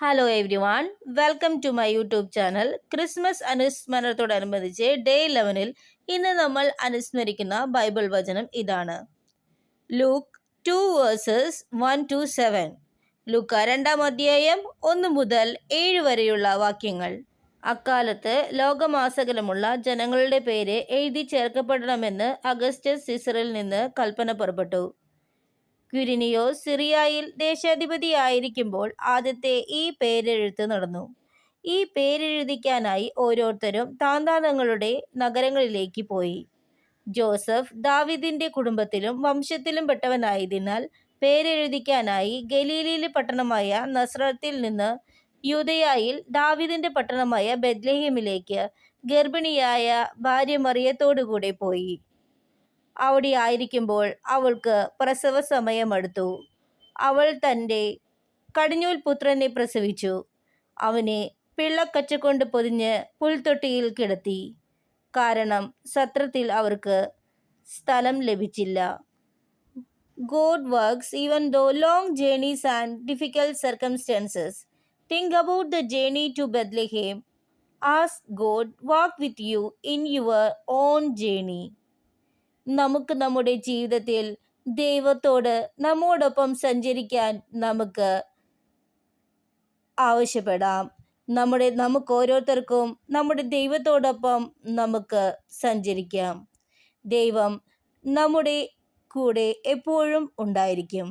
Hello everyone, welcome to my YouTube channel. Christmas അനുസ്മരണത്തോടനുബന്ധിച്ച് day 11 ഇന്ന് നമ്മൾ അനുസ്മരിക്കുന്ന Bible വചനം ഇതാണ്. Luke 2 versus 1-7. ലൂക്ക 2-ാം അധ്യായം 1 മുതൽ 7 വരെയുള്ള വാക്യങ്ങൾ. അക്കാലത്ത് ലോകമാസകലമുള്ള ജനങ്ങളുടെ പേര് എഴുതി ചേർക്കപ്പെടണമെന്ന് അഗസ്റ്റസ് സീസറിൽ നിന്ന് കൽപ്പന പുറപ്പെട്ടു. ക്വിരിനിയോസ് സിറിയയിൽ ദേശാധിപതിയായിരിക്കുമ്പോൾ ആദ്യത്തെ ഈ പേരെഴുത്ത് നടന്നു. ഈ പേരെഴുതിക്കാനായി ഓരോരുത്തരും താന്താങ്ങളുടെ നഗരങ്ങളിലേക്ക് പോയി. ജോസഫ് ദാവീദിന്റെ കുടുംബത്തിലും വംശത്തിലും പെട്ടവനായതിനാൽ പേരെഴുതിക്കാനായി ഗലീലയിലെ പട്ടണമായ നസ്രത്തിൽ നിന്ന് യൂദയായിൽ ദാവീദിന്റെ പട്ടണമായ ബെത്ലഹേമിലേക്ക് ഗർഭിണിയായ ഭാര്യ മറിയത്തോടുകൂടെ പോയി. അവിടെ ആയിരിക്കുമ്പോൾ അവൾക്ക് പ്രസവ സമയമടുത്തു. അവൾ തൻ്റെ കടിഞ്ഞൂൽ പുത്രനെ പ്രസവിച്ചു. അവനെ പിള്ളക്കച്ച പൊതിഞ്ഞ് പുൽത്തൊട്ടിയിൽ കിടത്തി. കാരണം സത്രത്തിൽ അവർക്ക് സ്ഥലം ലഭിച്ചില്ല. God works even though long journeys and difficult circumstances. Think about the journey to Bethlehem. Ask God walk with you in your own journey. നമുക്ക് നമ്മുടെ ജീവിതത്തിൽ ദൈവത്തോട് നമ്മോടൊപ്പം സഞ്ചരിക്കാൻ നമുക്ക് ആവശ്യപ്പെടാം. നമുക്ക് ഓരോരുത്തർക്കും നമ്മുടെ ദൈവത്തോടൊപ്പം നമുക്ക് സഞ്ചരിക്കാം. ദൈവം നമ്മുടെ കൂടെ എപ്പോഴും ഉണ്ടായിരിക്കും.